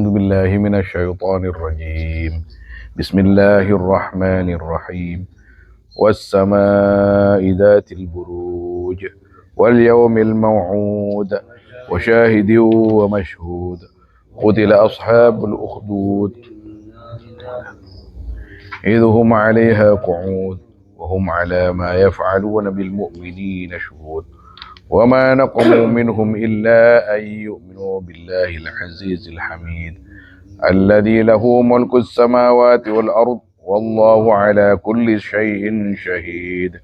أعوذ بالله من الشيطان الرجيم. بسم الله الرحمن الرحيم. والسماء ذات البروج واليوم الموعود وشاهد ومشهود. قتل أصحاب الأخدود إذ هم عليها قعود وهم على ما يفعلون بالمؤمنين شهود. وما نقموا منهم إلا أن يؤمنوا بالله العزيز الحميد الذي له ملك السماوات والأرض والله على كل شيء شهيد.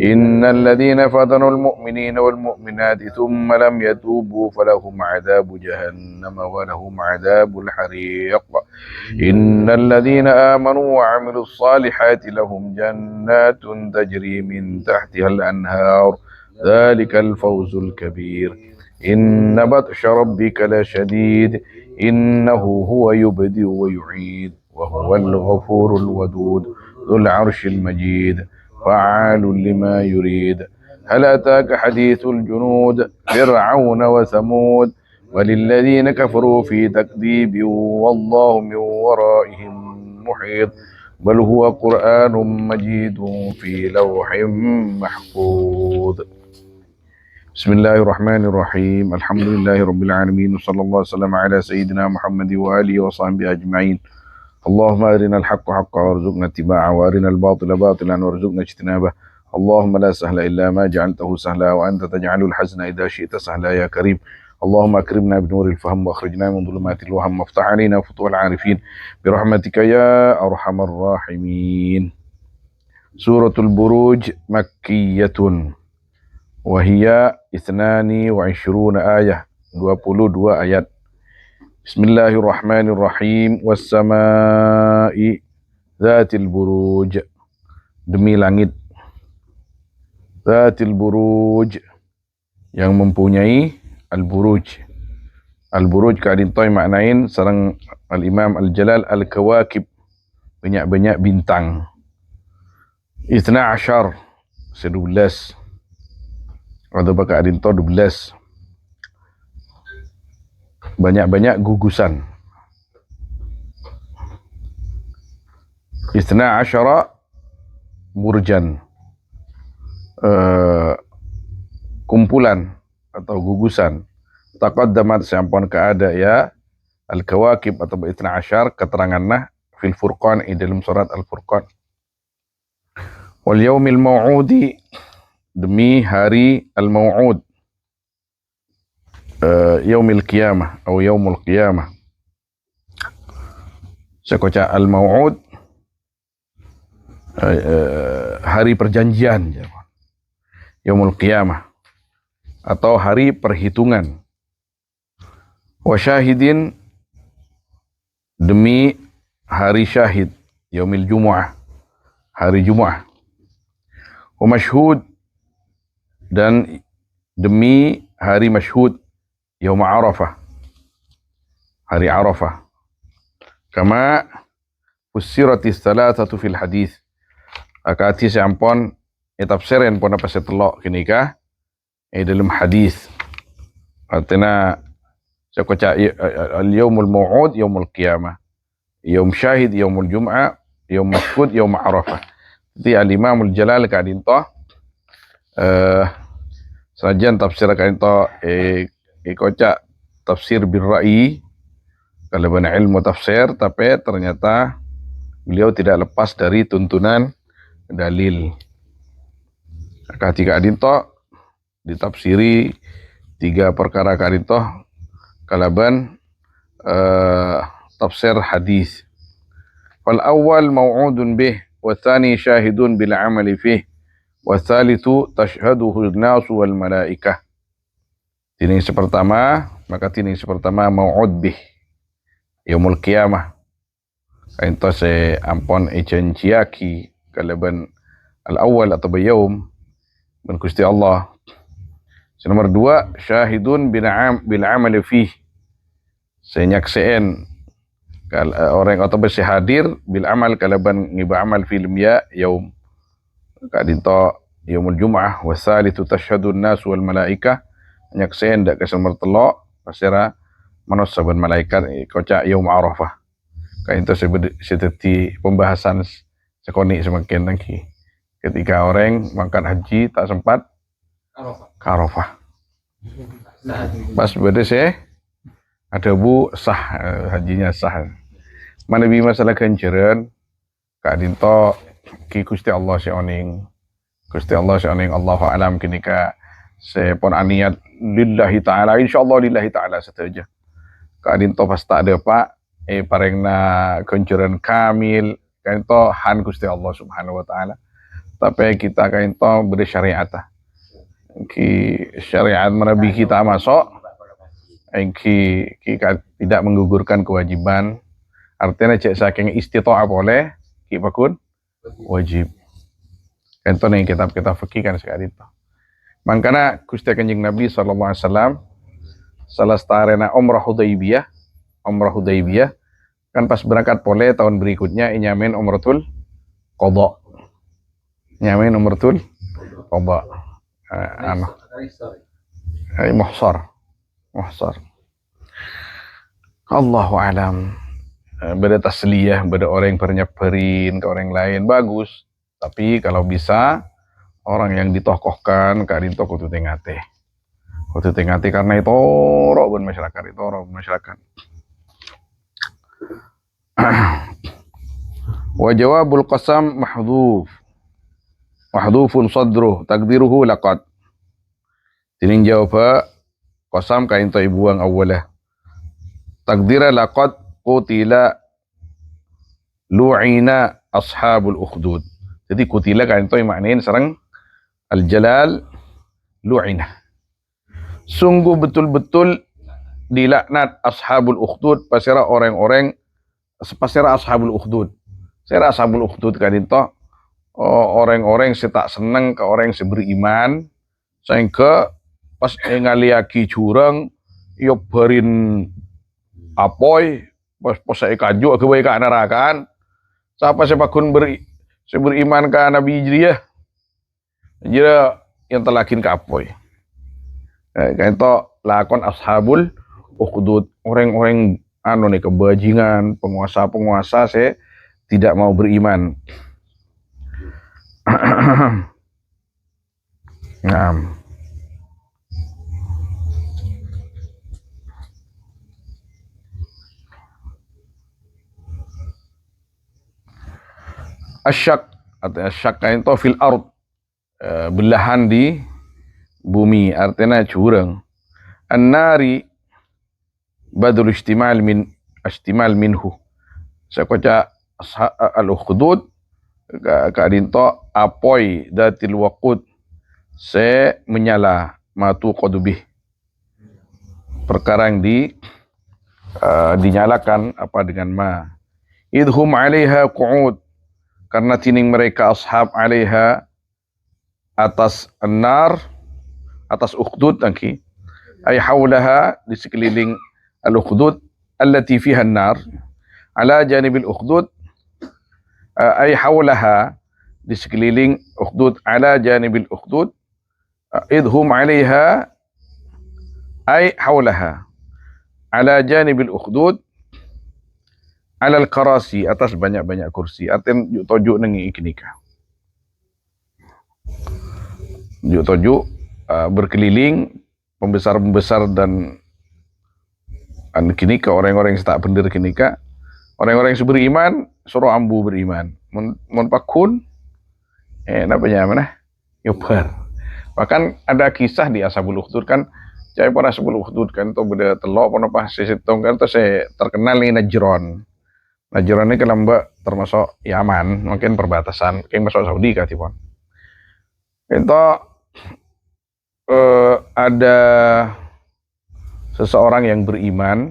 إن الذين فتنوا المؤمنين والمؤمنات ثم لم يتوبوا فلهم عذاب جهنم ولهم عذاب الحريق. إن الذين آمنوا وعملوا الصالحات لهم جنات تجري من تحتها الأنهار ذلك الفوز الكبير. إن بطش ربك لشديد إنه هو يبدئ ويعيد وهو الغفور الودود ذو العرش المجيد فعال لما يريد. هل أتاك حديث الجنود فرعون وثمود وللذين كفروا في تكذيب والله من ورائهم محيط بل هو قرآن مجيد في لوح محفوظ. بسم الله الرحمن الرحيم. الحمد لله رب العالمين وصلى الله وسلم على سيدنا محمد وآله وصحبه أجمعين. اللهم أرنا الحق حقا وارزقنا اتباعه وأرنا الباطل باطلا وارزقنا اجتنابه. اللهم لا سهل إلا ما جعلته سهلا وأنت تجعل الحزن إذا شئت سهلا يا كريم. اللهم أكرمنا بنور الفهم وأخرجنا من ظلمات الوهم وافتح علينا فتوح العارفين برحمتك يا أرحم الراحمين. سورة البروج مكية وهي 22 آية 22 ayat. Bismillahirrahmanirrahim. Wassama'i dzatil buruj, demi langit. Dzatil buruj, yang mempunyai al-buruj. Al-buruj kadintoy maknain sareng al-Imam Al-Jalal al-kawakib, banyak-banyak bintang. 12 12 atau pakai adinto 12, banyak-banyak gugusan. 12 burjan, kumpulan atau gugusan. Taqaddamat sampun keada ya al-kawakib atau 12 keteranganna fil furqan dalam surat al-furqan. Wal yaumil mau'udi, demi hari al-mau'ud, yaumil qiyamah atau yaumul qiyamah. Sekoca al-mau'ud, hari perjanjian, yaumul qiyamah atau hari perhitungan. Wa syahidin, demi hari syahid, yaumil jumu'ah, hari Jumat. Wa mashhud, dan demi hari mashhud, yaum Arafah, hari Arafah. Kama fussiratis thalathatu fil hadis, akati sampun tafsiran pun apa setelok kinika dalam hadis. Artinya sekoca al-yaumul mau'ud yaumul qiyamah, yaum syahid yaumul jum'ah, yaum mashhud yaum Arafah. Jadi al-Imam Al-Jalal kadinto sajian tafsir kadinto kocak tafsir birra'i kalau benar ilmu tafsir, tapi ternyata beliau tidak lepas dari tuntunan dalil. Ketika adinto ditafsiri 3 perkara kadinto kalaban tafsir hadis. Fal awal mau'udun bih wa tsani syahidun bil amali fih wa tsalitsu tashhaduhu an-nasu wal malaikah. Tining sepertama, maka tining sepertama mau'ud bih, yaumul qiyamah. Ento se ampon ejenciaki kalaban al-awwal atau yaum ben Gusti Allah. Nomor 2 syahidun bil amali fih, senyakseen orang atau besi hadir bil amal kalaban ngiba amal film ya yaum kadinto yaumul jum'ah. Wasalitsu tashhadun nas wal malaikah, nyakseen dak kesel mertelo pasira manusia dan malaikat kocak yaum Arafah. Kain itu seperti pembahasan sekonik semakin lagi. Ketika orang mangkat haji tak sempat ke Arafah. Pas beda sih ada bu sah hajinya sah. Mana bi masalah kenceran Kak Dinto ki Gusti Allah seoning. Gusti Allah seoning Allahu alam kini ka sepon aniat lillahi taala insyaallah lillahi taala saja. Kak Dinto pas tak ada pak parengna kenceran kamil kainto han Gusti Allah subhanahu wa taala. Tapi kita kainto bersyariat. Ki syariat menabi kita masuk ki tidak menggugurkan kewajiban. Artinya cek saking istitoah boleh ki pakun wajib. Kainto nih kitab-kitab fikih kan sekali itu. Mangkana Gusti Kanjeng Nabi sallallahu alaihi wasallam salah starena umrah Hudaybiyah kan pas berangkat pole tahun berikutnya nyamin umratul qadha. Nyamin umratul qadha. Muhsar. Allahu alam. Beda tasliyah, beda orang yang bernyaperin ke orang lain bagus. Tapi kalau bisa orang yang ditokohkan Kak Dinto kudu tengate karena itu orang masyarakat. Wa jawabul qasam mahdhufun sadruh takdiruhu laqad. Tining jawab qasam Kak Dinto ibuang awalah. Takdira laqad qutila lu'ina ashabul ukhdud. Jadi kutila Kak Dinto maknain sareng al-jalal lu'ina. Sungguh betul-betul dilaknat ashabul ukhdud pasira orang-orang pasira ashabul ukhdud. Saya ashabul ukhdud Kak Dinto orang-orang yang tak seneng ke orang yang beriman sehingga pas ngaliaki curang yobarin apoy pas saya kaju kebaikan nerakan siapa sepakun beriman ke Nabi Hijriyah jira yang telakin ke apoy kayak itu lakon ashabul ukhdud orang-orang nih kebajingan penguasa saya tidak mau beriman. Naam. Asyak atau asyak itu fil ard belahan di bumi artinya curang. An-nari badul istimal minhu. Saya kata al-ukhdud Kak Dinto apoy datil waqud se menyala matu qadubih perkara yang dinyalakan apa dengan ma idhum 'alaiha qu'ud karena tining mereka ashab 'alaiha atas an-nar atas ukhdud tangki ay haulaha di sekeliling al-ukhdud allati fiha an-nar ala janibil ukhdud ay haulaha di sekeliling ukhdud ala janibil ukhdud idhum 'alaiha ay haulaha ala janibil ukhdud alal karasi atas banyak-banyak kursi artinya yuk tojuk nengi ikinika yuk tojuk berkeliling pembesar-pembesar dan kinika orang-orang yang tak benar kinika orang-orang yang beriman suruh ambu beriman mun pakun namanya mana yobar bahkan ada kisah di Ashabul Ukhdud kan cai para Ashabul Ukhdud kan itu beda telok apa sesitong kan itu saya terkenal nih Najron ini kan termasuk Yaman mungkin perbatasan kayak masuk Saudi kan tipon itu ada seseorang yang beriman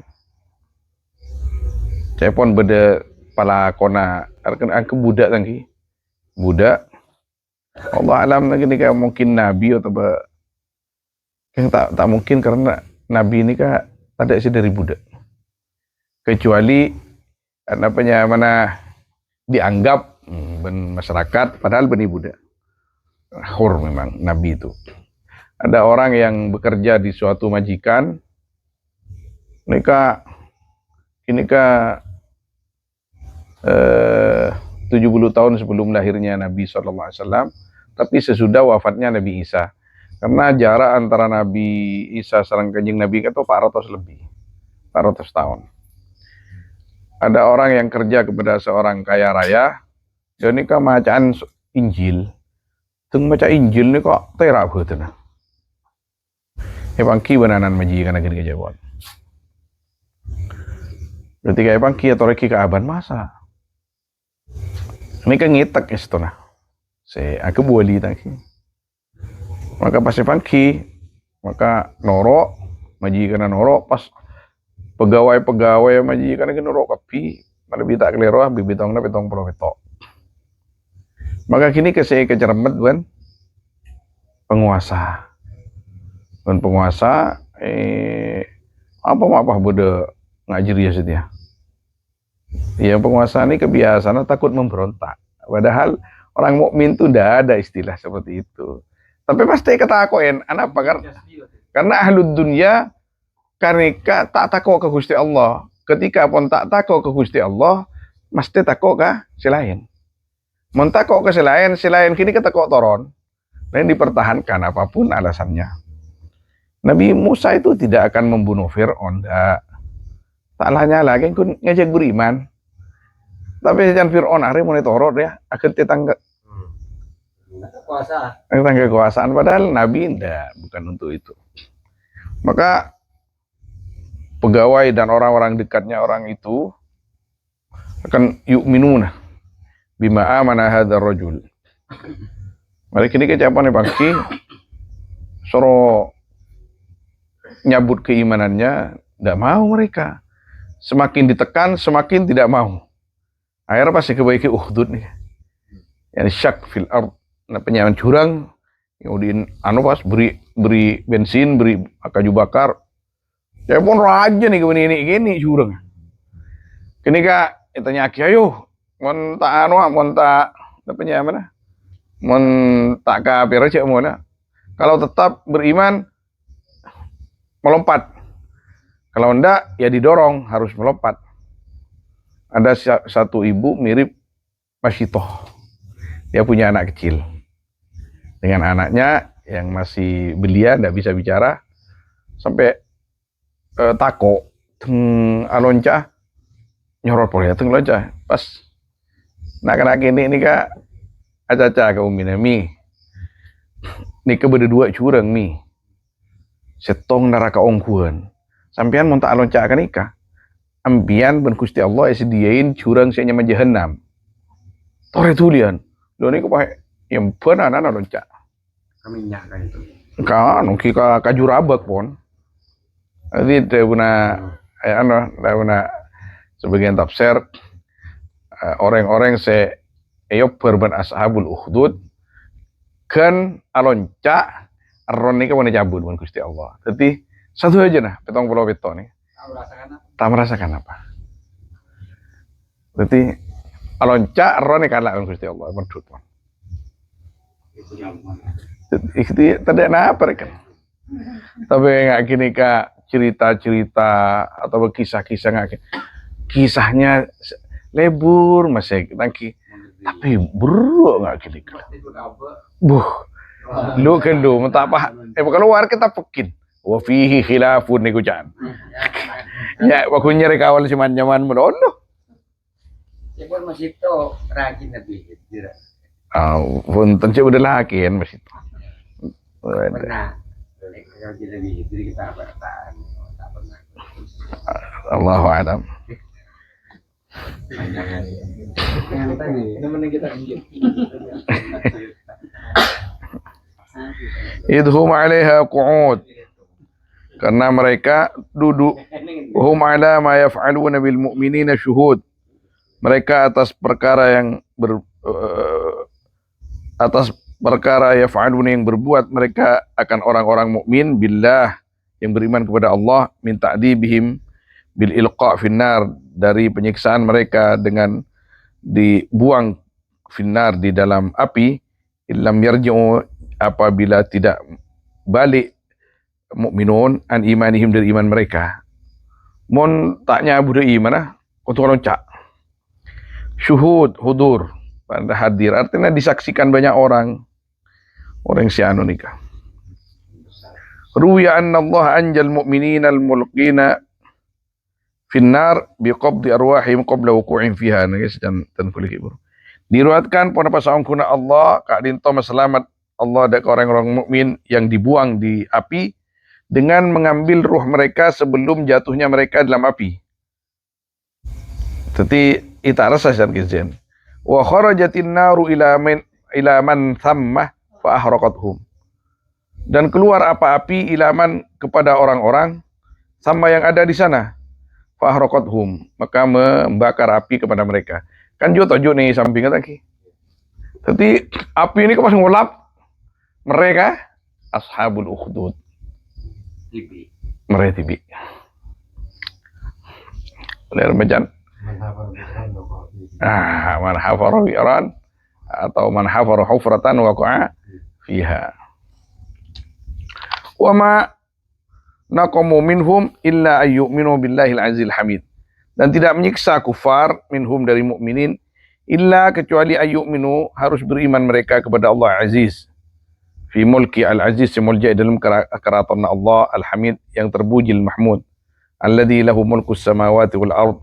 cai pun beda pala kona ke budak tangki budak Allah alam lagi ni kayak mungkin nabi atau yang tak mungkin karena nabi ini kan ada sih dari budak kecuali apanya mana dianggap masyarakat padahal benih budak hur memang nabi itu ada orang yang bekerja di suatu majikan Nikah ini 70 tahun sebelum lahirnya Nabi SAW, tapi sesudah wafatnya Nabi Isa. Karena jarak antara Nabi Isa sareng Kanjeng Nabi itu 400 lebih, 400 tahun. Ada orang yang kerja kepada seorang kaya raya, dia ini macaan Injil. Tung maca Injil ini kok terak betul nah. Pangki benanan majikan gini kejawab. Ketika pangki atau reki keaban masa. Ini kan ngitek itu nah. Aku buali tadi. Maka pas pangki, maka norok majikan norok pas pegawai majikan lagi norok kapi, mana bita kelero bibitongna betong proveto. Maka kini kecermet kan penguasa. Dan penguasa apa bude ngajiri ya setia. Ya penguasa ini kebiasaan takut memberontak. Padahal orang mukmin itu tidak ada istilah seperti itu. Tapi pasti ketakuin. Kenapa? Karena ahlud dunia karena tak takut ke Gusti Allah. Ketika pun tak takut ke Gusti Allah, mesti takut ke selain. Mun takut ke selain kini ketakut toron. Dan dipertahankan apapun alasannya. Nabi Musa itu tidak akan membunuh Fir'aun. Tak lagi kun ngajak beriman. Tapi jangan Fir'aun hari monitorot ya akan tetangga kekuasaan. Padahal Nabi tidak, bukan untuk itu. Maka pegawai dan orang-orang dekatnya orang itu akan yu'minuna bima amana hadzal rajul. Mari kini kecapan pagi soro nyabut keimanannya, tidak mau mereka. Semakin ditekan, semakin tidak mau. Akhirnya pasti kebaiki Uhdud nih. Yang syak fil ard, nah penyaman curang, kemudian pas beri bensin, beri kayu bakar. Ya pun raja nih gini curang. Kini kak, itanya aki ayo, mon tak apa mana? Mon tak kafir aja mana? Kalau tetap beriman, melompat. Kalau enggak, ya didorong harus melompat. Ada satu ibu mirip Masyitoh. Dia punya anak kecil. Dengan anaknya yang masih belia, enggak bisa bicara. Sampai tako. Alonca. Nyorot polnya. Lonca. Pas. Nak ini kak. Acaca ke Umi Nami. Ini berdua curang nih. Setong neraka ongkuan. Sampian mau tak lonca akan nikah. Ambian ben Gusti Allah sediain curang saya nyaman jahanam. Tore tulian. Lo ini kok pakai yang benar anak lonca. Minyak kan itu. Kan, nungki ka jurabak pon. Jadi dia punya sebagian tafsir orang-orang berban ashabul ukhdud kan alonca aron ini kan cabut dengan Gusti Allah. Jadi satu aja nah, petong pulau beto nih. Tak merasakan apa. Jadi alonca aron ini kalah dengan Gusti Allah. Mendut pon. Itu tidak apa kan. Tapi nggak gini kak cerita-cerita atau kisah-kisah nggak. Kisahnya lebur masih nanti. Tapi buruk nggak gini kak. Lu kan lu mentah apa? Kalau war kita pekin. Wa fihi khilafun niku jan. Ya, waktu nyari kawal cuman nyaman melono. Ya kan masih itu rajin lebih tidak. Punten sih udah laki kan masih itu. Pernah. Kalau kita lebih jadi kita bertahan. Tak pernah. Allahu a'lam. Ini kita lanjut. Idhum 'alaiha qu'ud. Karena mereka duduk. Hum 'ala ma yaf'aluna bil mu'minina syuhud. Mereka atas perkara yang yaf'aluna yang berbuat, mereka akan orang-orang mukmin billah yang beriman kepada Allah, min ta'dibihim bil ilqa' finnar, dari penyiksaan mereka dengan dibuang finnar di dalam api, illam yarji'u, apabila tidak balik mukminun an imanihim, dari iman mereka. Mon taknya budai mana? Untuk loncak. Syuhud, hudur, pada hadir. Artinya disaksikan banyak orang. Orang si anu nikah. Ruwiya anna Allah anjal mu'minin al-mulqina finnar biqabdi arwahim qabla wuqu'in fiha. Guys, dan kulik ibu. Diriwayatkan pada pasang kuna Allah kak dinto selamat Allah ada orang-orang mukmin yang dibuang di api dengan mengambil ruh mereka sebelum jatuhnya mereka dalam api. Jadi ita rasa san kizen. Wa kharajatin naru ila man thammah fa ahraqathum. Dan keluar api ilaman kepada orang-orang sama yang ada di sana. Fa ahraqathum, maka membakar api kepada mereka. Kan jo tojo nih sampingnya lagi. Jadi api ini pas ngulap mereka ashabul ukhdud. Mereka tibi. Oleh remajan. Man hafara bi'ran atau man hafara hufratan waqa'a fiha. Wa ma naqamu minhum illa ayyuminu billahi al-azizil hamid. Dan tidak menyiksa kufar minhum dari mukminin illa kecuali ayyuminu harus beriman mereka kepada Allah Aziz. Fi mulki al-aziz semulja dalam kerajaan Allah al-hamid yang terpuji al-mahmud. Alladzi lahu mulku samawati wal ard.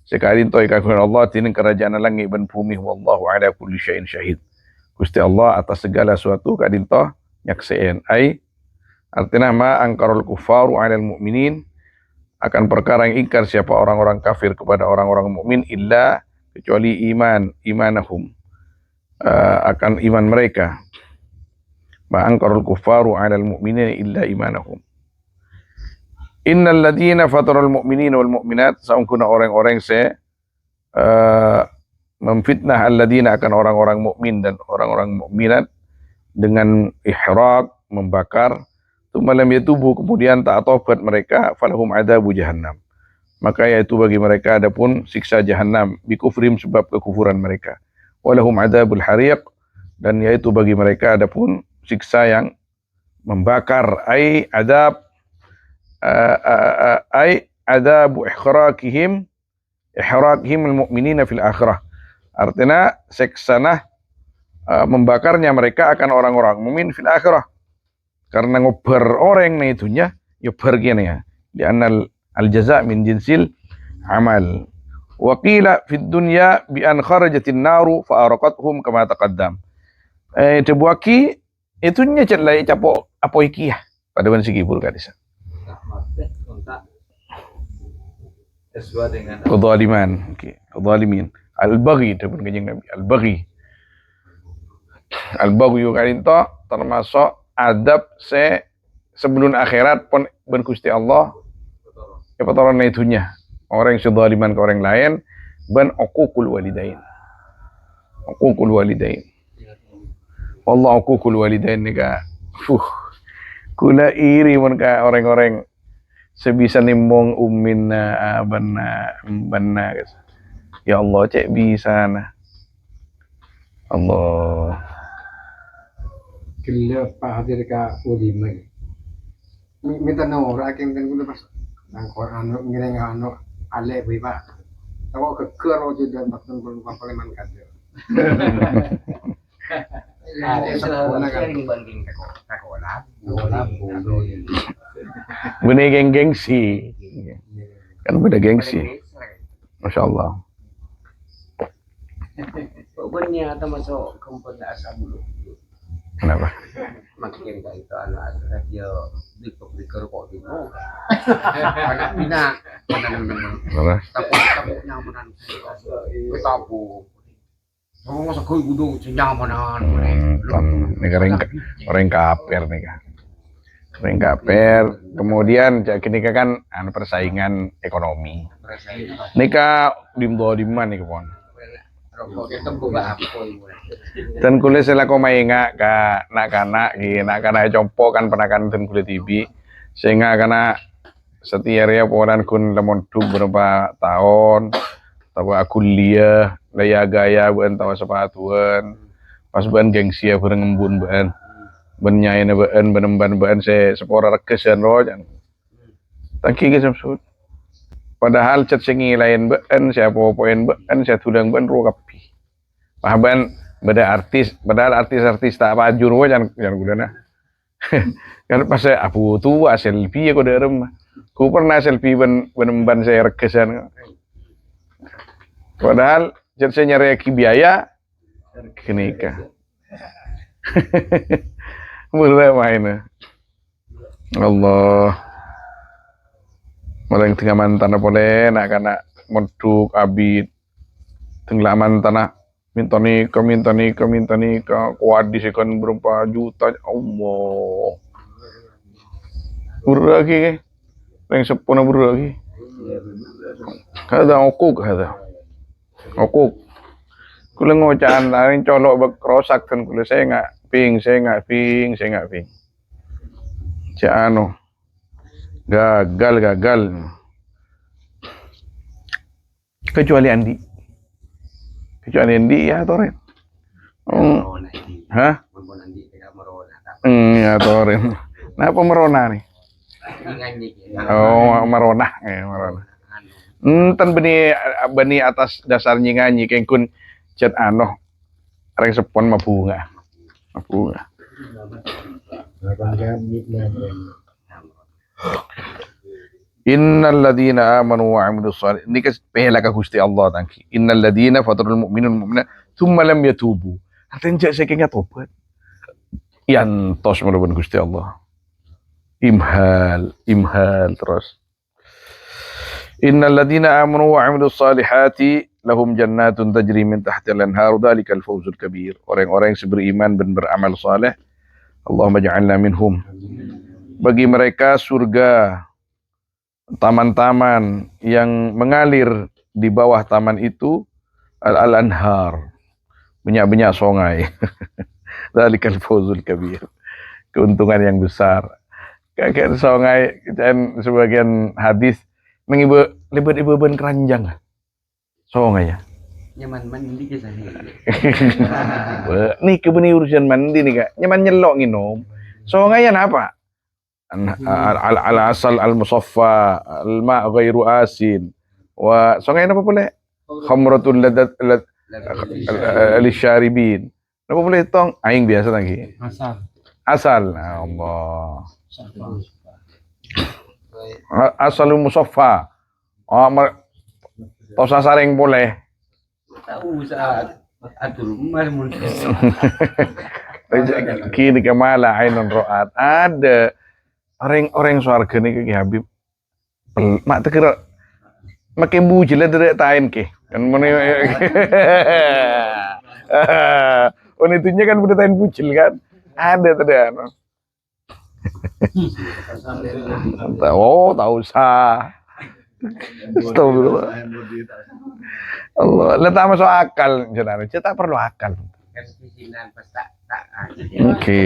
Sekali itu ikakan Allah tinin kerajaan langit dan bumi wallahu ala kulli syai'in syahid. Gusti Allah atas segala sesuatu kadin to nyakseen ai artinya ma angkarul kufaru 'alal mu'minin akan perkara yang ingkar siapa orang-orang kafir kepada orang-orang mukmin illa kecuali imanahum akan iman mereka. Ma angkarul kufaru 'alal mu'minin illa imanahum. Innal ladina fatarul mu'minin wal mu'minat saungkuna orang-orang memfitnah alladina akan orang-orang mukmin dan orang-orang mukminat dengan ihraq membakar malam yatubu kemudian tak taubat mereka falahum adzabu jahannam maka yaitu bagi mereka adapun siksa jahannam bikufrim sebab kekufuran mereka walahum adzabul hariq dan yaitu bagi mereka adapun siksa yang membakar ai adzab adabu ihraqihim al-mu'minina fil akhirah. Artinya seksanah membakarnya mereka akan orang-orang mukmin fil akhirah. Karena ngobar orang na itunya ya pergi ya. Di anal al-jaza' min jinsil amal. Wa qila fid dunya bi an kharajatin naru fa araqathum kama taqaddam. Tebuaki itunya celai capo apa iki ya. Pada ban sigi bur kadisa. Sesuai dengan kezaliman, kezalimin. Al-baghi itu pun kanjeng Nabi, al-baghi. Al-baghi yo kalinto termasuk adab sebelum akhirat pun ben Gusti Allah ya patoran itunya. Orang yang kezaliman ke orang lain ben uququl walidain. Uququl walidain. Wallah uququl walidain nika. Kula iri mun ka orang-orang sebisa nimong umminna banna guys. Ya Allah cek bisa nah. Allah. Kila pa hadir ka ulima. Minta no raking kan kula pas nang Quran ngira ano ale ba. Tawo ke kero juga bakten pun papaleman kadyo. Bener gengsi, kan beda gengsi, masya Allah. Bener atau masuk komponen asabulu. Kenapa? Makin kayak itu anak dia di kerupuk di bawah. Anak bina, takut nyamanan. Tabu. Oh, masa kau gudung nyamanan. Orang kafir nih kan. Orang kafir. Kemudian kini kan persaingan ekonomi. Nika dimana nih kawan? Dan kulit selaku mainga ka nak compo kan penakan dan kulit TV sehingga karena setiap ya poran kun lemon beberapa tahun tahu aku kuliah gaya bukan tahu sepatuan pas ban gengsi ya bareng embun ban nyain ban saya sepora rekesan roh tangki ke samsud Padahal cat sengi lain bean siapa poin bean saya tudang bean rukapi. Pahaban beda artis, padahal artis-artis tak apa ajur jangan jangan gudana. Kan pas saya apu tua selfie aku derem. Ku pernah selfie ban saya rekesan. Padahal cat saya nyari biaya kenika. Boleh main. Allah. Malang tengah mantan boleh nak kana moduk abid tenglaman tanah minta nikah kuat disekan berapa juta Allah beragi yang sepuluh beragi kada okuk kula ngocaan lain colok bekrosak kan kula saya nggak ping anu gagal kecuali Andi ya Toren hah ya Toren kenapa merona nih oh merona tan beni atas dasar nyanyi kayak kun cat ano reng sepon mabunga Innal ladina amanu wa amilus salih ini kan pehla ka Gusti Allah tangki. Innal ladina fatarul mu'minun mu'minat thumma lam yatubu. Artinya saya kengnya tobat. Yantos melawan Gusti Allah. Imhal terus. Innal ladina amanu wa amilus salihati lahum jannatun tajri min tahtiha al-anhar dzalikal fawzul kabir. Orang-orang yang beriman dan beramal saleh, Allahumma ja'alna minhum. Bagi mereka surga taman-taman yang mengalir di bawah taman itu al-anhar banyak sungai. Dzalikal fawzul kabir. Keuntungan yang besar. Kayak sungai dan sebagian hadis lebat ibu keranjang. Sungai ya. Nyaman mandi ke sana. Nih kebeni urusan mandi nih Kak. Nyaman nyelok nginum. Sungai apa? Al-asal al-musaffa al-ma' ghairu asin wa sungai apa boleh khamratul ladat al-syaribin apa boleh tong aing biasa lagi asal Allah asalul musaffa tos sareng boleh Tahu saat atur mas mun. Kini kemala ainun ro'at ada orang surga nih ke Habib mak terkira makin bujil dari tain ke kan mana itunya kan udah tain bujil kan ada anu tahu sah astagfirullah Allah lah tak masuk akal jenara tak perlu akal oke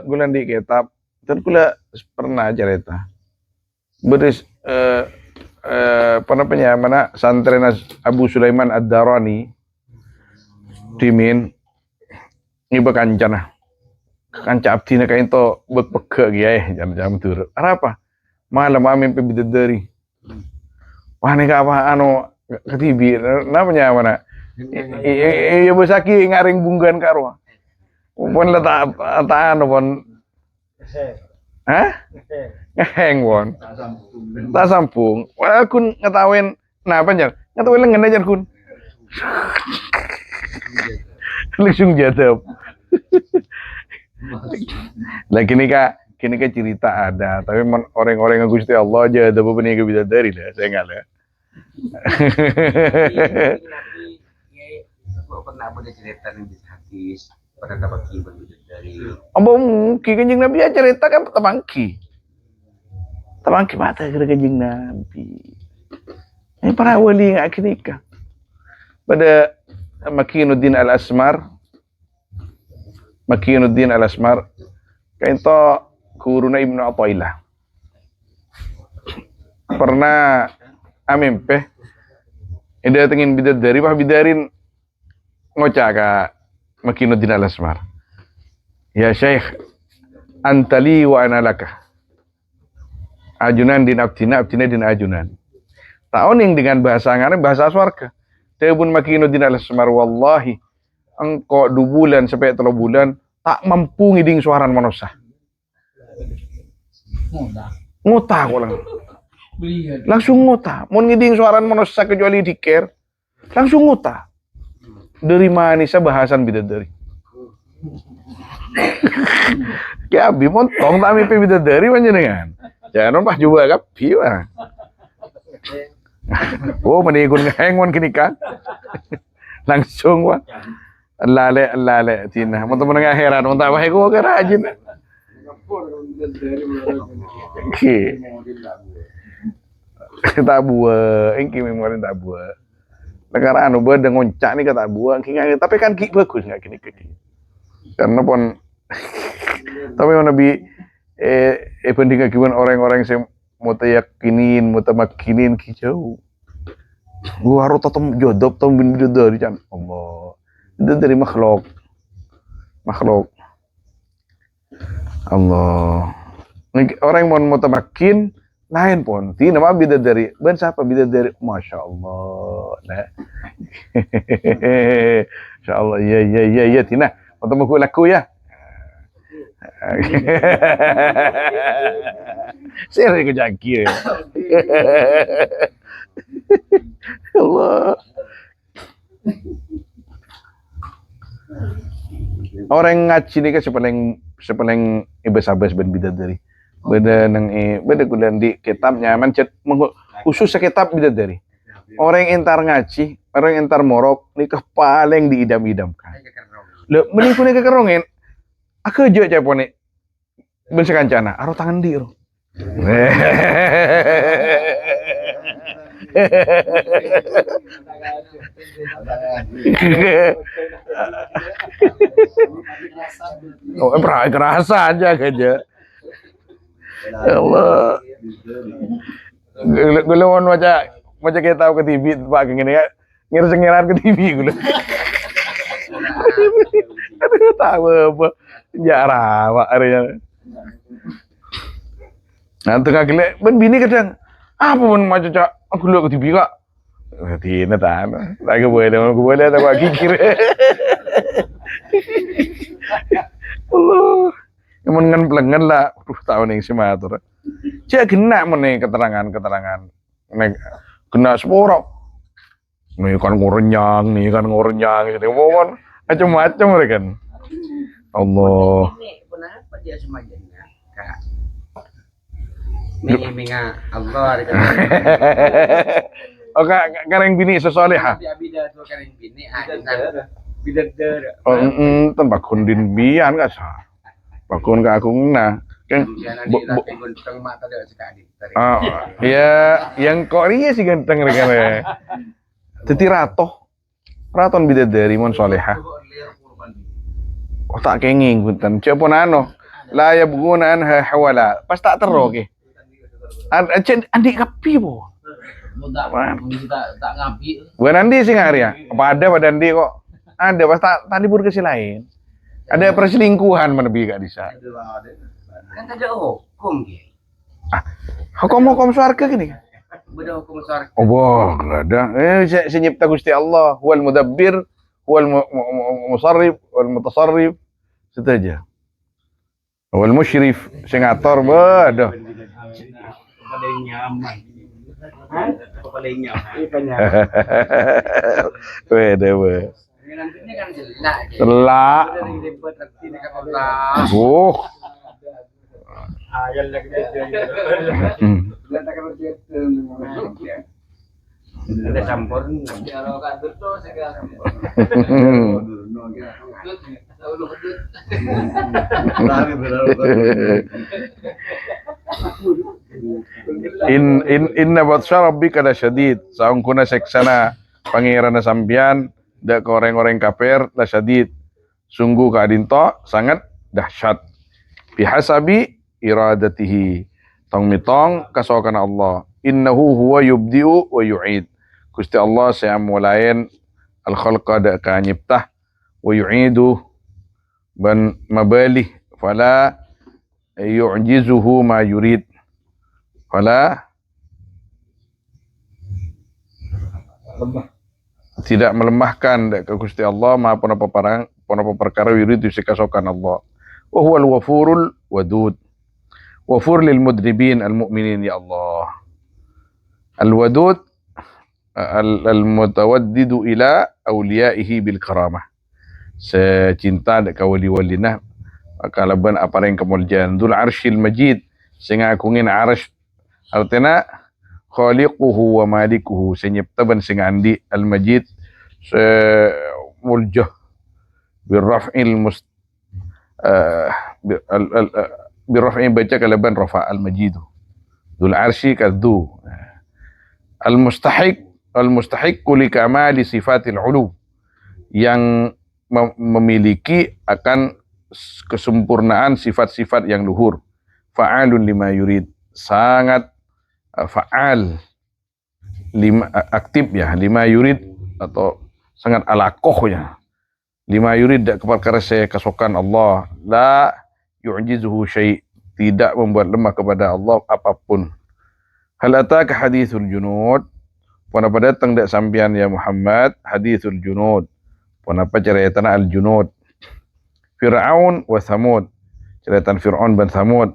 gulan di kitab dan kula pernah cerita beris apa mana santren Abu Sulaiman Ad-Darani dimin ngiba kancana kanca abdina kain to bekpeke giai jam tur apa malam amin pebidadari wah nih apa anu ketibi namanya mana iya besaki ngaring bunggan karo pon letak anu pon ngeheng pon tak sampung wah kun ngetawain napa jar ngetawain lengan aja kun langsung jatuh lah kini kak cerita ada tapi orang-orang yang Gusti Allah aja ada beberapa yang bisa dari lah saya nggak lah pernah ada cerita yang bisa hadis pada dapat kiban dari mungkin kanjeng Nabi aja cerita kan tamangki mata kira kanjeng Nabi ini para wali nggak kinika pada Makinuddin Al-Asmar kain to kuruna Ibnu Athaillah pernah amimpe ida tengin bidadari bidarin ngocak ka Makinuddin Al-Asmar ya Syekh antali wa ana laka Ajunan din abtina, abtina din ajunan. Taon yang dengan bahasa ngane bahasa swarga. Tebun makino din alas semar wallahi. Engko 2 bulan sampai 3 bulan tak mampu ngiding suaran manusia. Ngota ko lang. Langsung ngota. Mun ngiding suaran manusia kecuali diker. Langsung ngota. Dari manisa bahasan bidadari. Kaya abi montong tak mipi bidadari panjenengan. Jangan pas juga kapi wah. Oh, menikun ngeheng wan kini kan. Langsung wah. Lale tina. Mun temen heran mun tak wae ku rajin. Tak buat, engki memori tak buat. Negara anu beda ngoncak nih kata buat, tapi kan ki bagus nggak kini. Karena pun, tapi mana bi penting kiban orang-orang yang mau yakinin, mau makinin kicau. Gua harus tetap jodoh, tetap bin dari kan. Allah, itu dari makhluk. Allah. Orang yang mau temakin lain pun, ti nama bidadari, ben siapa bidadari? Masya Allah, nah, Masya Allah, ya, tina, untuk buku laku ya. Saya lagi kejaki ya. Allah. Orang ngaji ni kan sepaling ibas-abas ben bidadari. Beda nang beda kudan di kitabnya mencet khusus kitab bidadari. Orang yang entar ngaji, orang yang entar morok nikah paling diidam-idamkan. Lho meni kune kekerongin. Aku aja capone. Ben sekancana, aro tangan di ro. Oh, kerasa aja. Ya Allah. Gulawon maca kita tahu ke TV Pak gini ya. Ngiris-ngiran ke TV gula. Aduh tahu apa. Jarah Pak arenya. Nanti kagile ben bini kadang apa pun maca cak aku lihat ke TV kak. Tina tan. Lagi boleh tak buat kikir. Allah. Yang ngan lah, tahun yang si matur. Cek kena meneh keterangan. Nek kena seporo. Nih kan ngorenyang. Jadi mohon macam-macam mereka. Allah. Kenapa dia semacamnya? Kak. Mengingat Allah. Oh kareng bini sesolehah. Bida tuh kareng bini. Bidadar. Tempat kundin bian gak sah. Bakun ka akong na kan ya yang Korea sih ganteng mereka teti raton bidadari mon soleha tak kenging punten cepon ano la yabguna anha hawala pas tak tero ke andi kapi po tak ngapi bukan andi sih ngaria pada andi kok ada pas tak libur ke si lain. Ada perselingkuhan menebi gak bisa. Kan ada hukum ya. Hukum swarga gini. Beda hukum swarga. Oh, boh, enggak ada. Senyipta Gusti Allah, huwal mudabbir, huwal musarrif, huwal mutasarrif. Itu aja. Huwal musyrif, sing ngatur, bodoh. Paling nyaman. Paling nyaman. Wede. Nantinya kan jelek. Telak. Oh. Ayam lagi ada campur. Kalau kantor tuh sekarang. Inna batsya rabbika lasyadid. Saungkuna seksana pangeran sampeyan dak orang-orang kafir lasyadid. Sungguh keadinto sangat dahsyat. Bihasabi iradatihi. Tong mitong kasokan Allah. Innahu huwa yubdi'u wa yu'id. Gusti Allah saya mulain al-khalqa dak ka nyiptah wa yu'idu ban mabalih fala yu'jizuhu ma yurid. Fala tidak melemahkan ke Gusti Allah ma punapa perkara yurid sikasokan Allah. Wa huwal ghafurul wadud. Ghafur lil mudribin al mu'minin ya Allah. Al wadud al mutawaddidu ila awliyaihi bil karamah. Secinta dek wali-wali nah kalaban apareng kemuliaan Dzul Arsyil Majid sing ngagungin arsy artinya khaliquhu wa malikuhu senyiptaban sing andi al majid se muljah birraf'il must birraf'i baca kalaban rafa al majid Dzul Arsy kadzu al mustahiq li kamali sifatil ulu yang memiliki akan kesempurnaan sifat-sifat yang luhur. Fa'alun lima yurid, sangat fa'al, aktif ya, lima yurid atau sangat alakoh ya. Lima yurid dak perkara saya kasokan Allah, la yu'jizuhu syai', tidak membuat lemah kepada Allah apapun. Hal ataka hadithul junud, punapa datang dak sampian ya Muhammad hadithul junud. Punapa cerita al junud. Fir'aun wa Thamud, cerita Fir'aun dan Thamud,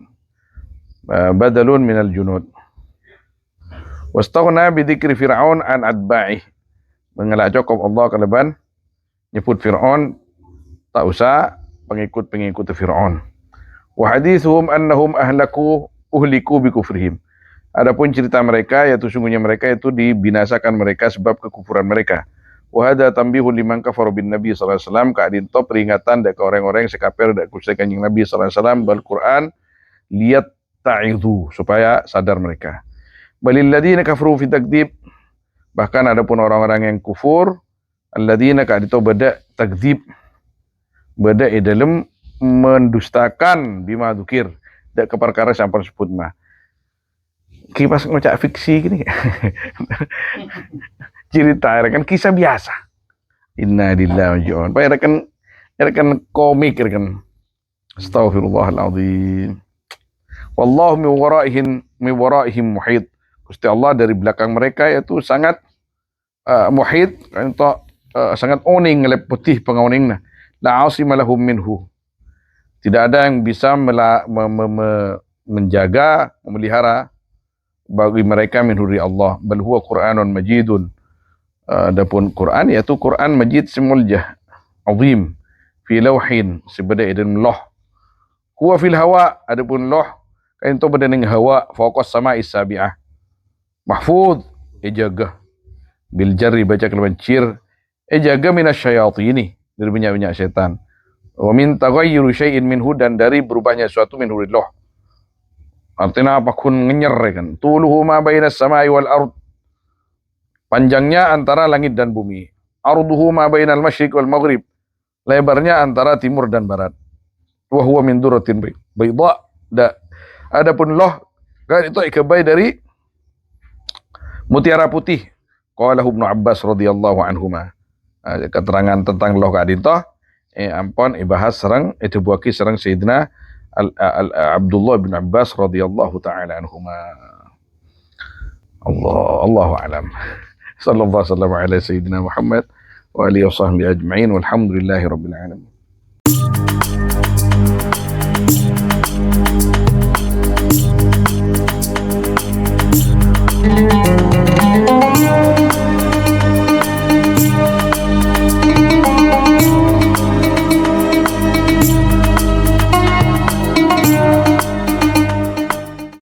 badalun minal junud. Wastaghna bidzikri Fir'aun an atba'i, mengelak cukup Allah keleban nyebut Fir'aun, tak usah pengikut-pengikut Fir'aun. Wa hadithuhum annahum uhliku bi kufrihim. Adapun cerita mereka yaitu sungguhnya mereka itu dibinasakan mereka sebab kekufuran mereka. Wa hadza tanbihun liman kafara bin Nabi sallallahu alaihi wasallam, kadinto peringatan dak orang-orang sekafir dak Gusti Kanjeng Nabi sallallahu alaihi wasallam bal Quran liat ta'idhu supaya sadar mereka. Balil ladzina kafaru fi takdzib, bahkan adapun orang-orang yang kufur alladzina kadinto beda takdzib beda dalam mendustakan bima dzukir dak keperkara sampun sebut mah. Kipas ngocak fiksi gini. Cerita kan kisah biasa. Inna lillahi wa inna ilaihi raji'un. Kan komik kan. Astaghfirullahaladzim. Wallahu min waraihim muhit. Gusti Allah dari belakang mereka itu sangat muhit, itu sangat oning lep putih pengauningna. La asimalahum minhu. Tidak ada yang bisa menjaga, memelihara bagi mereka min huri Allah. Bal huwa Qur'anun majidun. Adapun Quran yaitu Quran majid semuljah azim fi lauhin sebeda dan loh. Huwa fil hawa, adapun loh kain to beda ning hawa faqas sama isabiah mahfuz ejaga bil jarri baca kelawan cir ejaga minasyayatini dari banyak-banyak setan. Wa min taghayyuri syai'in minhu, dan dari berubahnya suatu min huri loh. Artinya apa kun ngenyer kan. Tuluhu ma bainas samai wal ard, panjangnya antara langit dan bumi. Arduhu ma bainal masyriq wal maghrib, lebarnya antara timur dan barat. Wa huwa min durratin bayda, adapun loh kan itu ikabai dari mutiara putih. Qala Ibnu Abbas radhiyallahu anhuma, keterangan tentang loh kadinto ampun ibahas serang itu buaki serang Sayyidina Abdullah bin Abbas radhiyallahu taala anhuma. Allahu a'lam. Sallallahu alaihi wasallam ala sayyidina Muhammad wa alihi wa sahbihi ajma'in walhamdulillahi rabbil alamin.